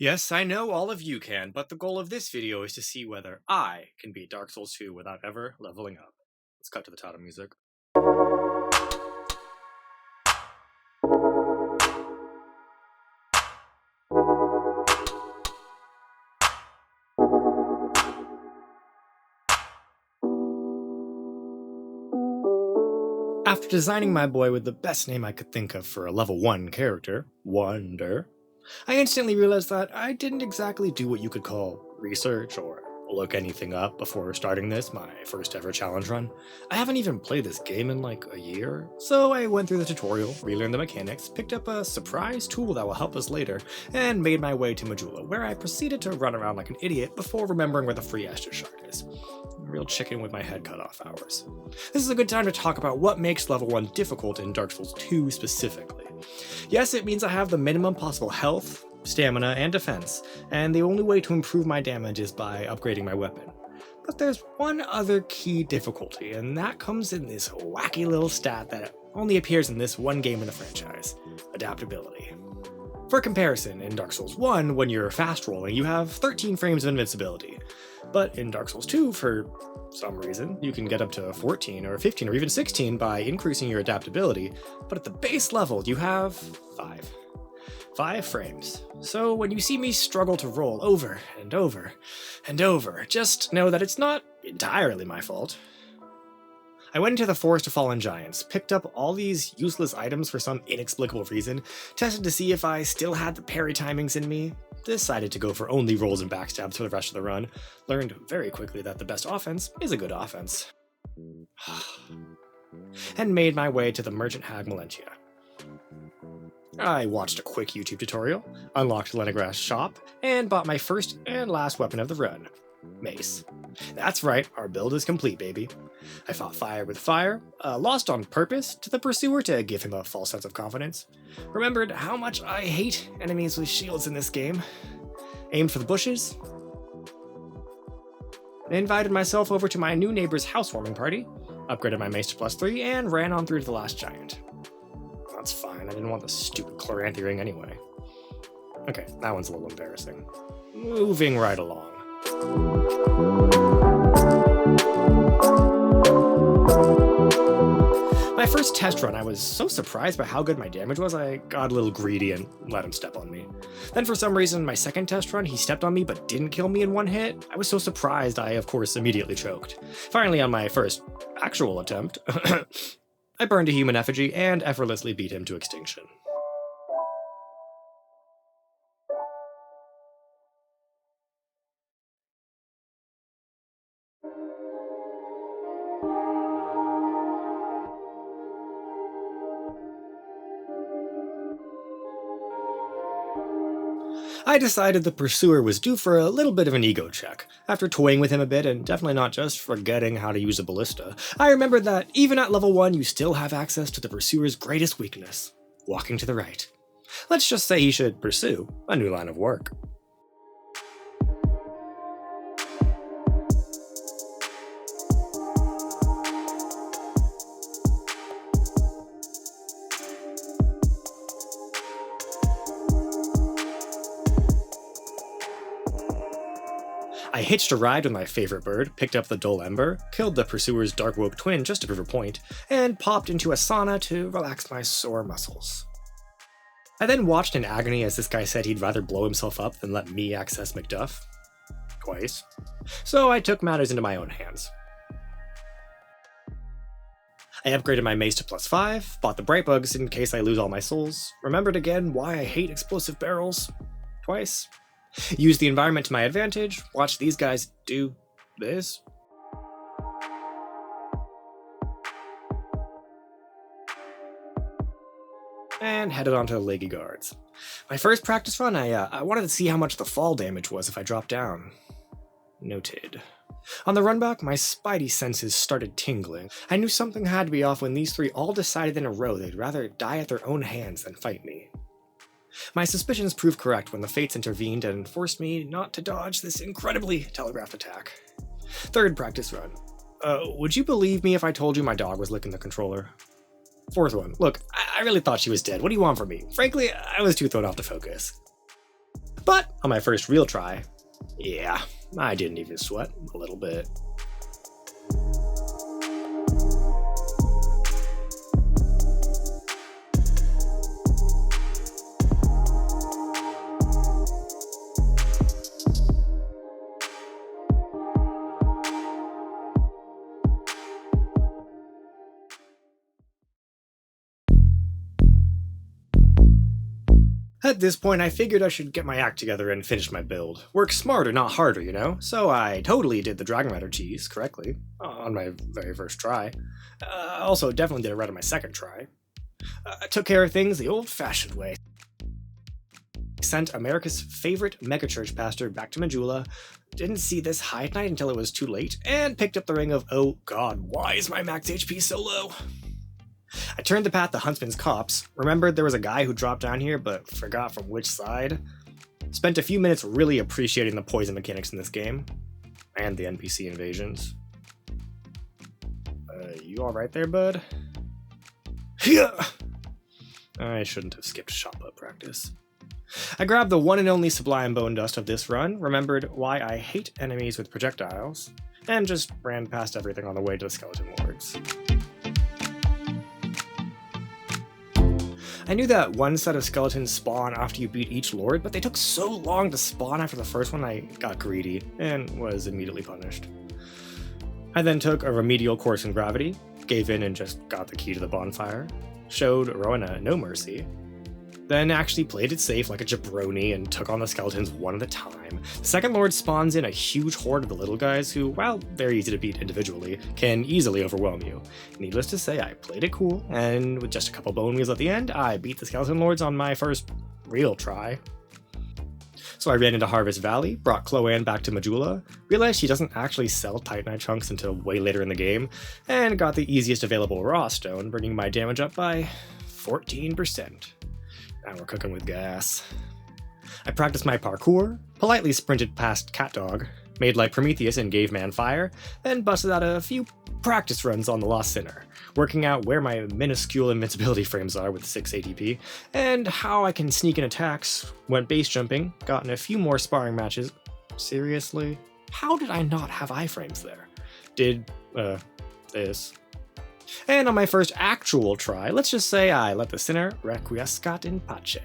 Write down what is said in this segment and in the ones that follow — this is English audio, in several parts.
Yes, I know all of you can, but the goal of this video is to see whether I can beat Dark Souls 2 without ever leveling up. Let's cut to the title music. After designing my boy with the best name I could think of for a level 1 character, Wonder, I instantly realized that I didn't exactly do what you could call research or look anything up before starting this, my first ever challenge run. I haven't even played this game in like a year, so I went through the tutorial, relearned the mechanics, picked up a surprise tool that will help us later, and made my way to Majula, where I proceeded to run around like an idiot before remembering where the free Estus shard is. Real chicken with my head cut off hours. This is a good time to talk about what makes level 1 difficult in Dark Souls 2 specifically. Yes, it means I have the minimum possible health, stamina, and defense, and the only way to improve my damage is by upgrading my weapon. But there's one other key difficulty, and that comes in this wacky little stat that only appears in this one game in the franchise: adaptability. For comparison, in Dark Souls 1, when you're fast rolling, you have 13 frames of invincibility. But in Dark Souls 2, for some reason, you can get up to 14 or 15 or even 16 by increasing your adaptability, but at the base level, you have 5 frames. So when you see me struggle to roll over and over and over, just know that it's not entirely my fault. I went into the Forest of Fallen Giants, picked up all these useless items for some inexplicable reason, tested to see if I still had the parry timings in me, decided to go for only rolls and backstabs for the rest of the run, learned very quickly that the best offense is a good offense, and made my way to the Merchant Hag Malentia. I watched a quick YouTube tutorial, unlocked Leningrad shop, and bought my first and last weapon of the run, Mace. That's right, our build is complete, baby. I fought fire with fire, lost on purpose to the pursuer to give him a false sense of confidence, remembered how much I hate enemies with shields in this game, aimed for the bushes, invited myself over to my new neighbor's housewarming party, upgraded my mace to +3, and ran on through to the last giant. That's fine, I didn't want the stupid Chloranthy ring anyway. Okay, that one's a little embarrassing. Moving right along. My first test run, I was so surprised by how good my damage was, I got a little greedy and let him step on me. Then for some reason, my second test run, he stepped on me but didn't kill me in one hit. I was so surprised, I of course immediately choked. Finally, on my first actual attempt, I burned a human effigy and effortlessly beat him to extinction. I decided the pursuer was due for a little bit of an ego check. After toying with him a bit, and definitely not just forgetting how to use a ballista, I remembered that even at level 1 you still have access to the pursuer's greatest weakness: walking to the right. Let's just say he should pursue a new line of work. I hitched a ride with my favorite bird, picked up the dull ember, killed the pursuer's dark woke twin just to prove a point, and popped into a sauna to relax my sore muscles. I then watched in agony as this guy said he'd rather blow himself up than let me access Macduff. Twice. So I took matters into my own hands. I upgraded my mace to +5, bought the bright bugs in case I lose all my souls, remembered again why I hate explosive barrels. Twice. Use the environment to my advantage, watch these guys do this. And headed on to the leggy guards. My first practice run, I wanted to see how much the fall damage was if I dropped down. Noted. On the run back, my spidey senses started tingling. I knew something had to be off when these three all decided in a row they'd rather die at their own hands than fight me. My suspicions proved correct when the fates intervened and forced me not to dodge this incredibly telegraphed attack. Third practice run. Would you believe me if I told you my dog was licking the controller? Fourth one. Look, I really thought she was dead. What do you want from me? Frankly, I was too thrown off to focus. But on my first real try, yeah, I didn't even sweat a little bit. At this point, I figured I should get my act together and finish my build. Work smarter, not harder, you know? So I totally did the Dragon Rider cheese correctly on my very first try. Also, definitely did it right on my second try. I took care of things the old-fashioned way. Sent America's favorite megachurch pastor back to Majula, didn't see this High Knight until it was too late, and picked up the ring of, oh god, why is my max HP so low? I turned the path to Huntsman's Copse, remembered there was a guy who dropped down here but forgot from which side. Spent a few minutes really appreciating the poison mechanics in this game, and the NPC invasions. You alright there, bud? I shouldn't have skipped shot put practice. I grabbed the one and only Sublime Bone Dust of this run, remembered why I hate enemies with projectiles, and just ran past everything on the way to the Skeleton Lords. I knew that one set of skeletons spawn after you beat each lord, but they took so long to spawn after the first one I got greedy, and was immediately punished. I then took a remedial course in gravity, gave in and just got the key to the bonfire, showed Rowena no mercy, then actually played it safe like a jabroni and took on the skeletons one at a time. The second lord spawns in a huge horde of the little guys who, while they're easy to beat individually, can easily overwhelm you. Needless to say, I played it cool, and with just a couple bone wheels at the end, I beat the skeleton lords on my first real try. So I ran into Harvest Valley, brought Chloanne back to Majula, realized she doesn't actually sell Titanite chunks until way later in the game, and got the easiest available raw stone, bringing my damage up by 14%. Now we're cooking with gas. I practiced my parkour, politely sprinted past CatDog, made like Prometheus and gave man fire, then busted out a few practice runs on the Lost Sinner, working out where my minuscule invincibility frames are with 6 ATP, and how I can sneak in attacks, went base jumping, got in a few more sparring matches. Seriously? How did I not have iframes there? This. And on my first actual try, let's just say I let the sinner requiescat in pace.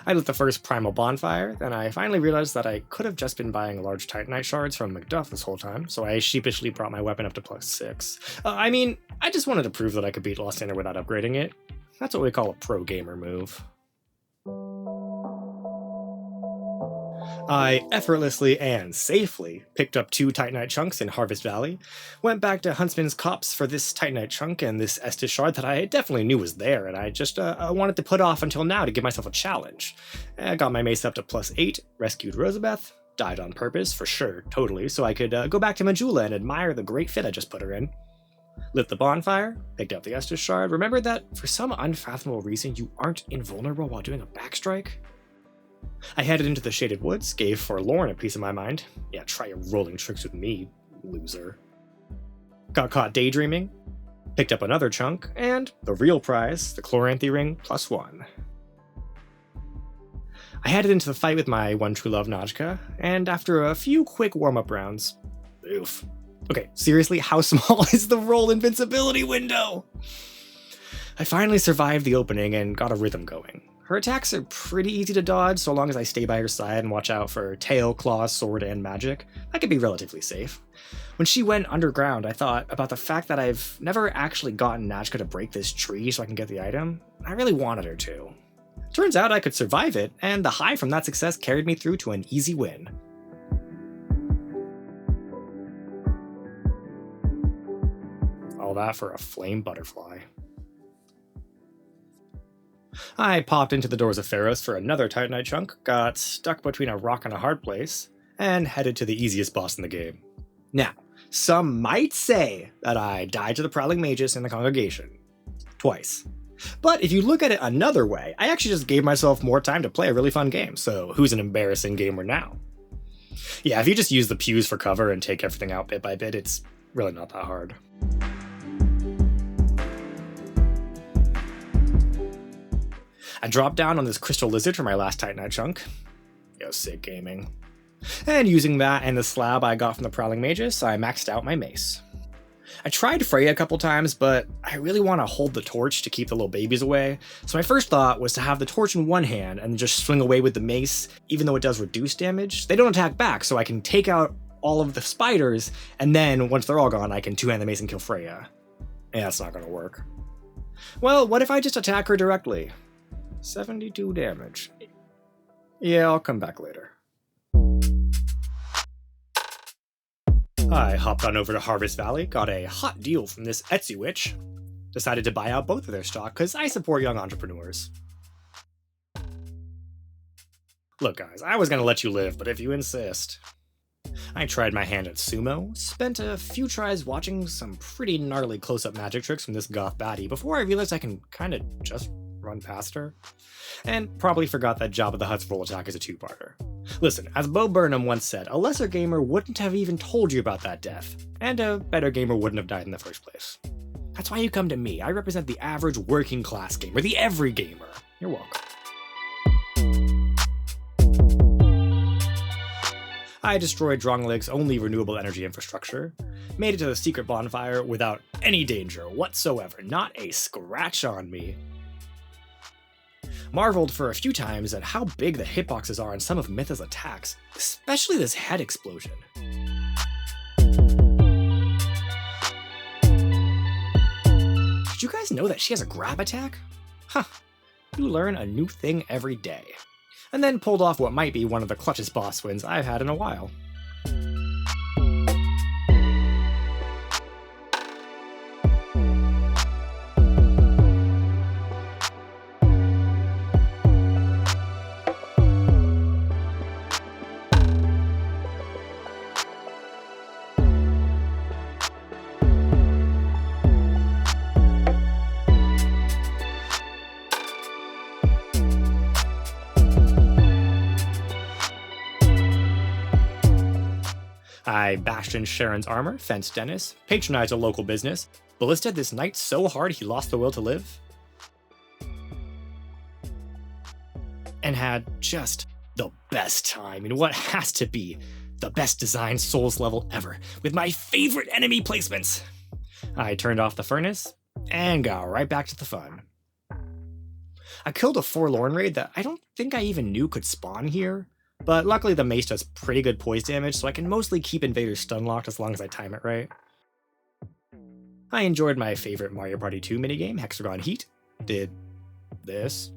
I lit the first primal bonfire, then I finally realized that I could have just been buying large Titanite shards from Macduff this whole time, so I sheepishly brought my weapon up to +6. I just wanted to prove that I could beat Lost Sinner without upgrading it. That's what we call a pro gamer move. I effortlessly and safely picked up 2 Titanite chunks in Harvest Valley, went back to Huntsman's Copse for this Titanite chunk and this Estus shard that I definitely knew was there, and I just wanted to put off until now to give myself a challenge. I got my mace up to +8, rescued Rosabeth, died on purpose, for sure, totally, so I could go back to Majula and admire the great fit I just put her in. Lit the bonfire, picked up the Estus shard, remembered that for some unfathomable reason you aren't invulnerable while doing a backstrike. I headed into the Shaded Woods, gave Forlorn a piece of my mind. Yeah, try your rolling tricks with me, loser. Got caught daydreaming, picked up another chunk, and the real prize, the Chloranthy ring, +1. I headed into the fight with my one true love Najka, and after a few quick warm-up rounds, oof. Okay, seriously, how small is the roll invincibility window? I finally survived the opening and got a rhythm going. Her attacks are pretty easy to dodge so long as I stay by her side and watch out for tail, claw, sword, and magic. I could be relatively safe. When she went underground, I thought about the fact that I've never actually gotten Najka to break this tree so I can get the item. I really wanted her to. Turns out I could survive it, and the high from that success carried me through to an easy win. All that for a flame butterfly. I popped into the Doors of Pharos for another Titanite chunk, got stuck between a rock and a hard place, and headed to the easiest boss in the game. Now, some might say that I died to the Prowling Magus in the congregation. Twice. But if you look at it another way, I actually just gave myself more time to play a really fun game, so who's an embarrassing gamer now? Yeah, if you just use the pews for cover and take everything out bit by bit, it's really not that hard. I dropped down on this crystal lizard for my last Titanite chunk. Yo, sick gaming. And using that and the slab I got from the Prowling Magus, I maxed out my mace. I tried Freya a couple times, but I really want to hold the torch to keep the little babies away, so my first thought was to have the torch in one hand and just swing away with the mace. Even though it does reduce damage, they don't attack back, so I can take out all of the spiders, and then once they're all gone, I can two-hand the mace and kill Freya. Yeah, that's not gonna work. Well, what if I just attack her directly? 72 damage. Yeah, I'll come back later. I hopped on over to Harvest Valley, got a hot deal from this Etsy witch. Decided to buy out both of their stock, because I support young entrepreneurs. Look guys, I was gonna let you live, but if you insist. I tried my hand at sumo, spent a few tries watching some pretty gnarly close-up magic tricks from this goth baddie before I realized I can kinda just run past her. And probably forgot that Jabba the Hutt's roll attack is a two-parter. Listen, as Bo Burnham once said, a lesser gamer wouldn't have even told you about that death, and a better gamer wouldn't have died in the first place. That's why you come to me. I represent the average working class gamer, the every gamer. You're welcome. I destroyed Drongleg's only renewable energy infrastructure, made it to the secret bonfire without any danger whatsoever, not a scratch on me. Marveled for a few times at how big the hitboxes are on some of Mytha's attacks, especially this head explosion. Did you guys know that she has a grab attack? Huh, you learn a new thing every day. And then pulled off what might be one of the clutchest boss wins I've had in a while. I bashed in Sharon's armor, fenced Dennis, patronized a local business, ballisted this knight so hard he lost the will to live, and had just the best time in what has to be the best designed Souls level ever, with my favorite enemy placements. I turned off the furnace, and got right back to the fun. I killed a Forlorn raid that I don't think I even knew could spawn here, but luckily the mace does pretty good poise damage, so I can mostly keep invaders stun locked as long as I time it right. I enjoyed my favorite Mario Party 2 minigame, Hexagon Heat. Did this.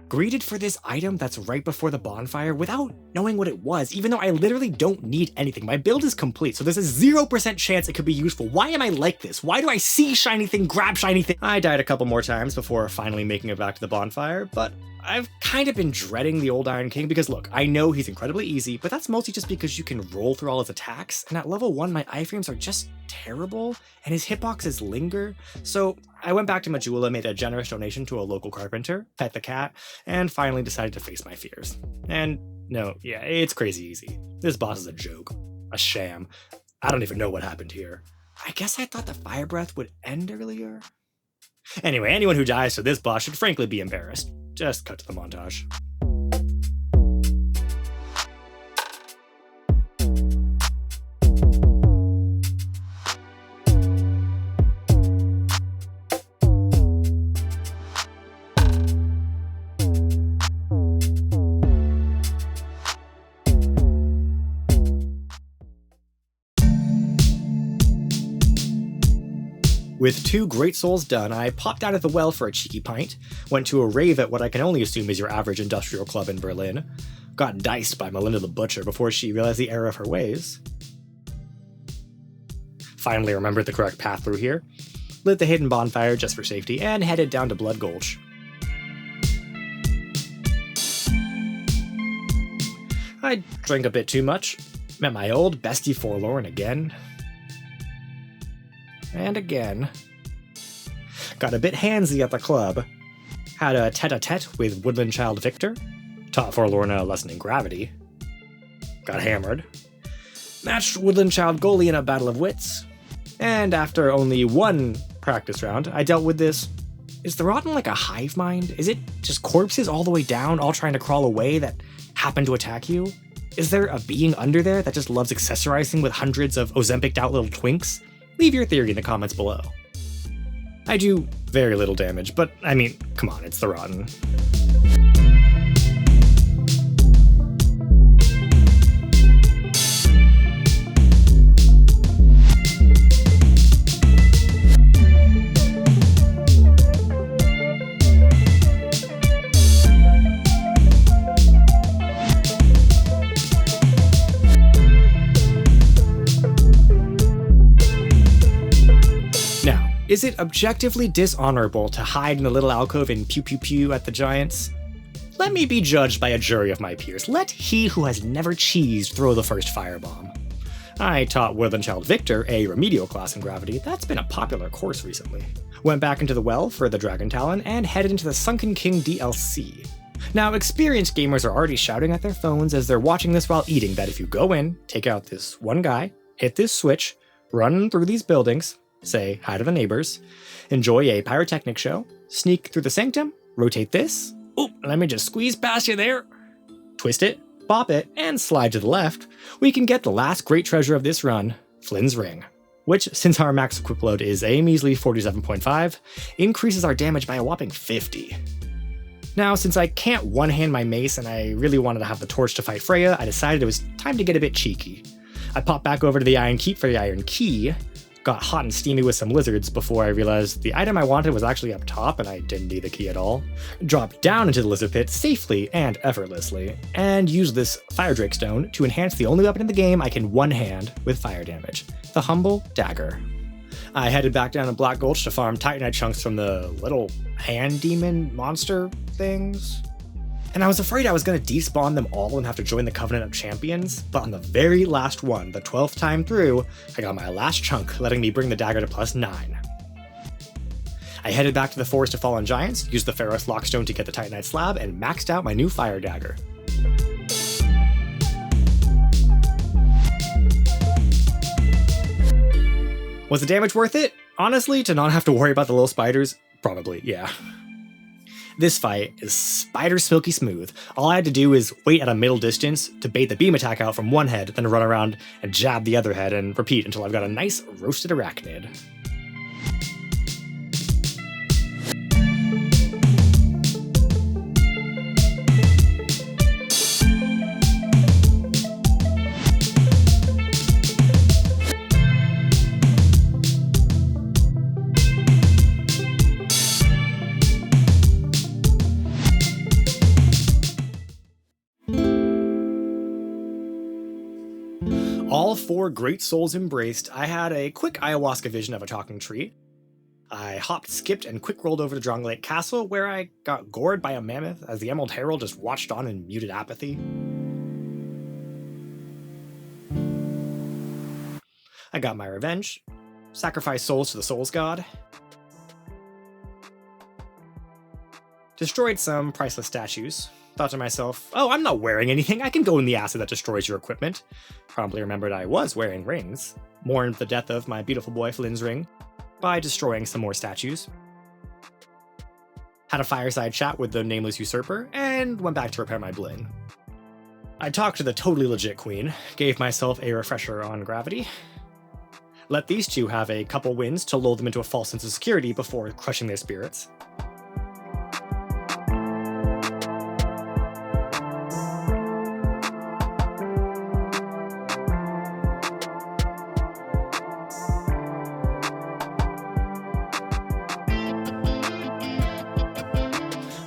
Greeted for this item that's right before the bonfire without knowing what it was, even though I literally don't need anything. My build is complete, so there's a 0% chance it could be useful. Why am I like this? Why do I see shiny thing, grab shiny thing? I died a couple more times before finally making it back to the bonfire, but I've kind of been dreading the old Iron King because look, I know he's incredibly easy, but that's mostly just because you can roll through all his attacks, and at level 1 my iframes are just terrible, and his hitboxes linger, so I went back to Majula, made a generous donation to a local carpenter, pet the cat, and finally decided to face my fears. And no, yeah, it's crazy easy. This boss is a joke. A sham. I don't even know what happened here. I guess I thought the fire breath would end earlier? Anyway, anyone who dies to this boss should frankly be embarrassed. Just cut to the montage. With 2 Great Souls done, I popped out of the well for a cheeky pint, went to a rave at what I can only assume is your average industrial club in Berlin, got diced by Melinda the Butcher before she realized the error of her ways, finally remembered the correct path through here, lit the hidden bonfire just for safety, and headed down to Blood Gulch. I drank a bit too much, met my old bestie Forlorn again. and again. Got a bit handsy at the club. Had a tete-a-tete with Woodland Child Victor. Taught Forlorna a lesson in gravity. Got hammered. Matched Woodland Child goalie in a battle of wits. And after only one practice round, I dealt with this. Is the Rotten like a hive mind? Is it just corpses all the way down, all trying to crawl away that happen to attack you? Is there a being under there that just loves accessorizing with hundreds of Ozempic'd out little twinks? Leave your theory in the comments below. I do very little damage, but I mean, come on, it's the Rotten. Is it objectively dishonorable to hide in a little alcove and pew pew pew at the giants? Let me be judged by a jury of my peers. Let he who has never cheesed throw the first firebomb. I taught Woodland Child Victor a remedial class in gravity. That's been a popular course recently. Went back into the well for the Dragon Talon and headed into the Sunken King DLC. Now, experienced gamers are already shouting at their phones as they're watching this while eating that if you go in, take out this one guy, hit this switch, run through these buildings, say hi to the neighbors, enjoy a pyrotechnic show, sneak through the sanctum, rotate this, oh, let me just squeeze past you there, twist it, bop it, and slide to the left, we can get the last great treasure of this run, Flynn's Ring, which, since our max equip load is a measly 47.5, increases our damage by a whopping 50. Now, since I can't one-hand my mace and I really wanted to have the torch to fight Freya, I decided it was time to get a bit cheeky. I popped back over to the Iron Keep for the Iron Key, got hot and steamy with some lizards before I realized the item I wanted was actually up top and I didn't need the key at all. Dropped down into the lizard pit safely and effortlessly, and used this Fire Drake Stone to enhance the only weapon in the game I can one-hand with fire damage, the Humble Dagger. I headed back down to Black Gulch to farm Titanite chunks from the little hand demon monster things. And I was afraid I was going to despawn them all and have to join the Covenant of Champions, but on the very last one, the 12th time through, I got my last chunk, letting me bring the dagger to +9. I headed back to the Forest of Fallen Giants, used the Pharos Lockstone to get the Titanite slab, and maxed out my new fire dagger. Was the damage worth it? Honestly, to not have to worry about the little spiders? Probably, yeah. This fight is spider silky smooth. All I had to do is wait at a middle distance to bait the beam attack out from one head, then run around and jab the other head and repeat until I've got a nice roasted arachnid. All 4 great souls embraced, I had a quick ayahuasca vision of a talking tree. I hopped, skipped, and quick rolled over to Dronglake Castle, where I got gored by a mammoth as the Emerald Herald just watched on in muted apathy. I got my revenge, sacrificed souls to the Souls God, destroyed some priceless statues, thought to myself, oh, I'm not wearing anything, I can go in the acid that destroys your equipment. Promptly remembered I was wearing rings, mourned the death of my beautiful boy Flynn's Ring by destroying some more statues. Had a fireside chat with the nameless usurper, and went back to repair my bling. I talked to the totally legit queen, gave myself a refresher on gravity. Let these two have a couple wins to lull them into a false sense of security before crushing their spirits.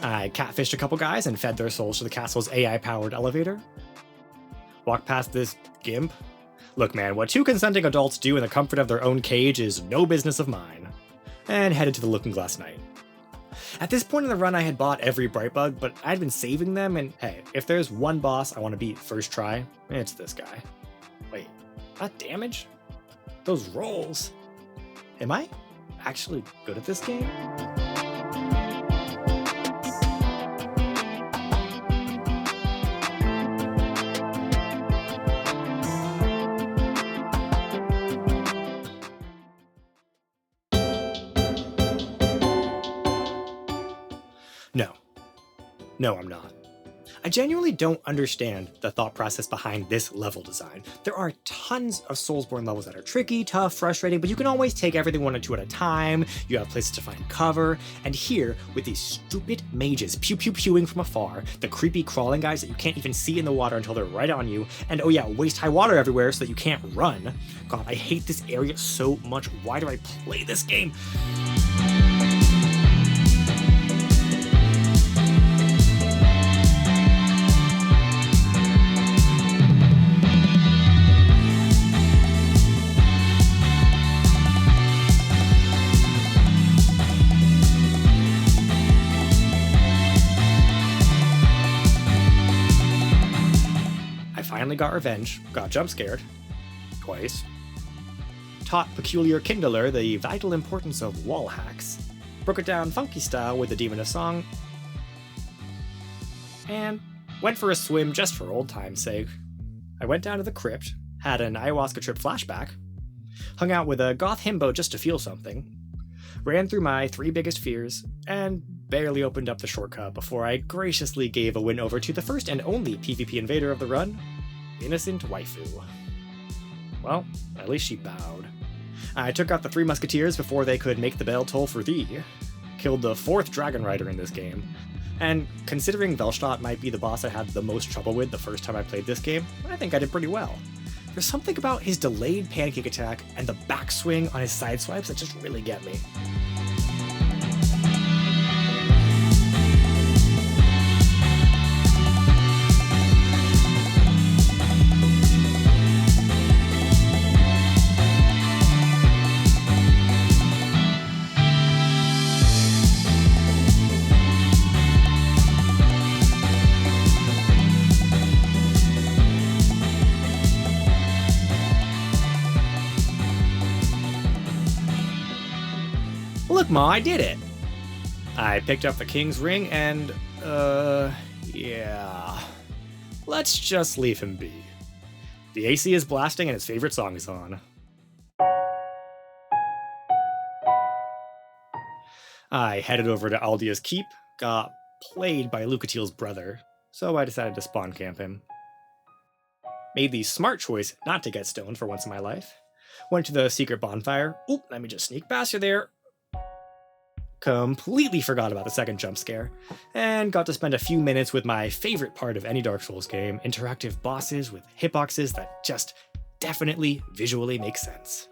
I catfished a couple guys and fed their souls to the castle's AI-powered elevator. Walked past this gimp. Look man, what 2 consenting adults do in the comfort of their own cage is no business of mine. And headed to the Looking Glass Knight. At this point in the run I had bought every Brightbug, but I'd been saving them, and hey, if there's one boss I want to beat first try, it's this guy. Wait, that damage? Those rolls? Am I actually good at this game? No. No, I'm not. I genuinely don't understand the thought process behind this level design. There are tons of Soulsborne levels that are tricky, tough, frustrating, but you can always take everything one or two at a time, you have places to find cover, and here, with these stupid mages pew-pew-pewing from afar, the creepy crawling guys that you can't even see in the water until they're right on you, and oh yeah, waist-high water everywhere so that you can't run. God, I hate this area so much. Why do I play this game? Finally got revenge, got jump scared. Twice. Taught Peculiar Kindler the vital importance of wall hacks. Broke it down funky style with the Demon of Song. And went for a swim just for old time's sake. I went down to the crypt, had an ayahuasca trip flashback, hung out with a goth himbo just to feel something, ran through my 3 biggest fears, and barely opened up the shortcut before I graciously gave a win over to the first and only PvP invader of the run, Innocent Waifu. Well, at least she bowed. I took out the 3 musketeers before they could make the bell toll for thee, killed the 4th dragon rider in this game, and considering Velstadt might be the boss I had the most trouble with the first time I played this game, I think I did pretty well. There's something about his delayed pancake attack and the backswing on his side swipes that just really get me. Look, Ma, I did it! I picked up the King's Ring and, yeah. Let's just leave him be. The AC is blasting and his favorite song is on. I headed over to Aldia's Keep, got played by Lucatiel's brother, so I decided to spawn camp him. Made the smart choice not to get stoned for once in my life. Went to the secret bonfire. Oop, let me just sneak past you there. Completely forgot about the second jump scare, and got to spend a few minutes with my favorite part of any Dark Souls game, interactive bosses with hitboxes that just definitely visually make sense.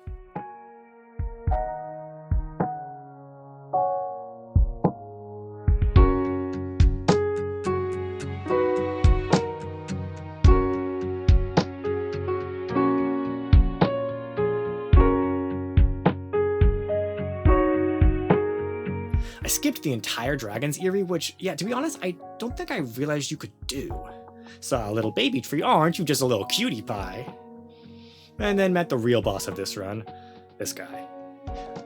I skipped the entire Dragon's Eyrie, which, yeah, to be honest, I don't think I realized you could do. Saw a little baby tree, aren't you just a little cutie pie? And then met the real boss of this run, this guy.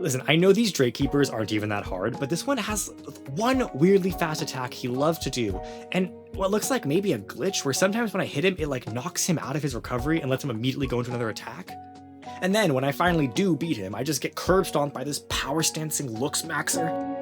Listen, I know these Drake Keepers aren't even that hard, but this one has one weirdly fast attack he loves to do, and what looks like maybe a glitch where sometimes when I hit him, it like knocks him out of his recovery and lets him immediately go into another attack. And then when I finally do beat him, I just get curb stomped by this power stancing looks maxer.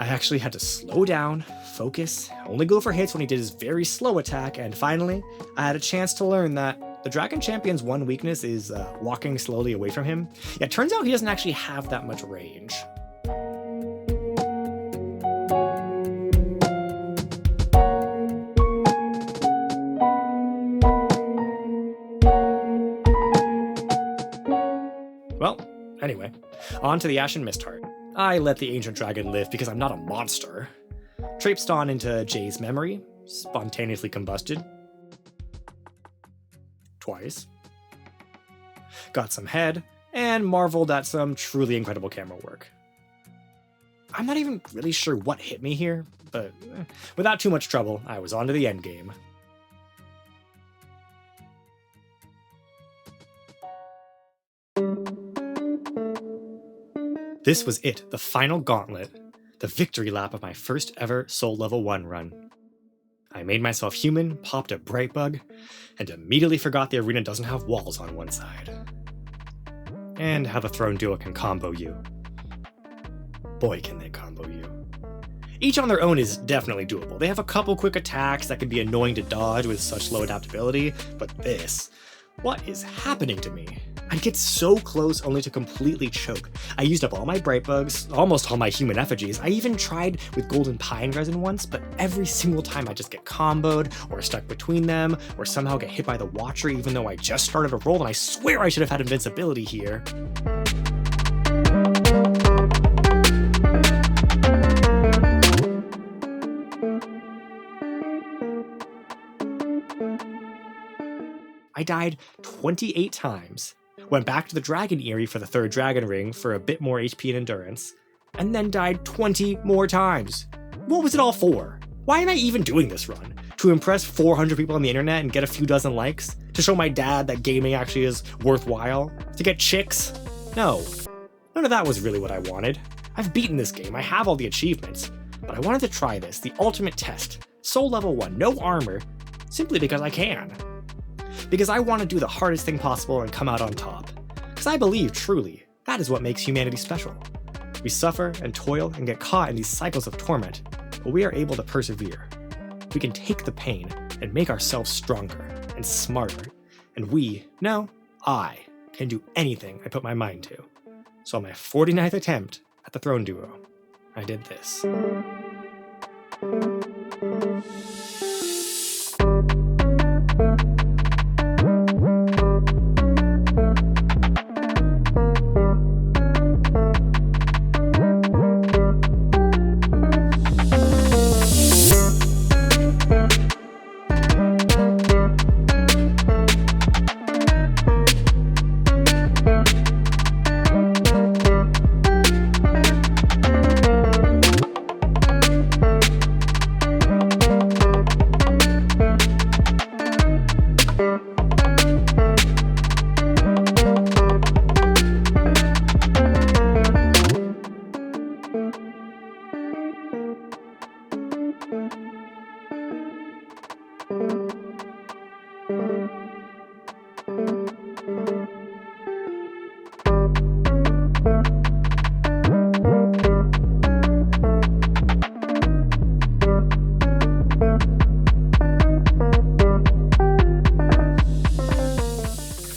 I actually had to slow down, focus, only go for hits when he did his very slow attack, and finally, I had a chance to learn that The Dragon Champion's one weakness is walking slowly away from him. Yeah, it turns out he doesn't actually have that much range. Well, anyway, on to the Ashen Mistheart. I let the Ancient Dragon live because I'm not a monster. Traipsed on into Jay's memory, spontaneously combusted. Twice. Got some head, and marveled at some truly incredible camera work. I'm not even really sure what hit me here, but without too much trouble, I was on to the endgame. This was it, the final gauntlet, the victory lap of my first ever Soul Level 1 run. I made myself human, popped a bright bug, and immediately forgot the arena doesn't have walls on one side. And how the Throne Duo can combo you. Boy, can they combo you. Each on their own is definitely doable. They have a couple quick attacks that can be annoying to dodge with such low adaptability, but this, what is happening to me? I'd get so close only to completely choke. I used up all my bright bugs, almost all my human effigies. I even tried with golden pine resin once, but every single time I just get comboed, or stuck between them, or somehow get hit by the Watcher even though I just started a roll, and I swear I should have had invincibility here. I died 28 times. Went back to the Dragon Eyrie for the 3rd Dragon Ring for a bit more HP and endurance, and then died 20 more times. What was it all for? Why am I even doing this run? To impress 400 people on the internet and get a few dozen likes? To show my dad that gaming actually is worthwhile? To get chicks? No. None of that was really what I wanted. I've beaten this game, I have all the achievements, but I wanted to try this, the ultimate test. Soul Level 1, no armor, simply because I can. Because I want to do the hardest thing possible and come out on top. Because I believe, truly, that is what makes humanity special. We suffer and toil and get caught in these cycles of torment, but we are able to persevere. We can take the pain and make ourselves stronger and smarter, and I can do anything I put my mind to. So on my 49th attempt at the Throne Duo, I did this.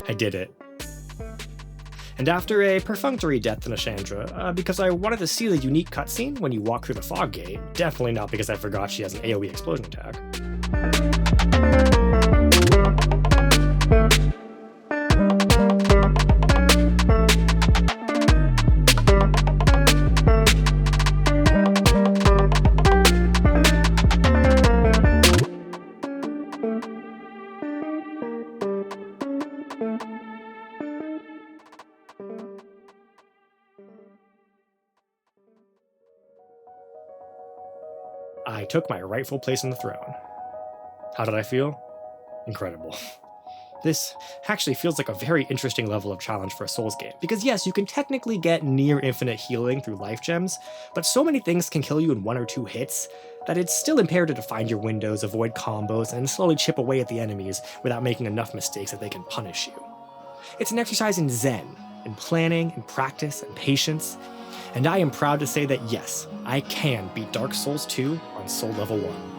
I did it. And after a perfunctory death in Ashandra, because I wanted to see the unique cutscene when you walk through the fog gate, definitely not because I forgot she has an AoE explosion attack. I took my rightful place on the throne. How did I feel? Incredible. This actually feels like a very interesting level of challenge for a Souls game, because yes, you can technically get near infinite healing through life gems, but so many things can kill you in 1 or 2 hits that it's still imperative to find your windows, avoid combos, and slowly chip away at the enemies without making enough mistakes that they can punish you. It's an exercise in zen, in planning, in practice, and patience, and I am proud to say that yes, I can beat Dark Souls 2 on Soul Level 1.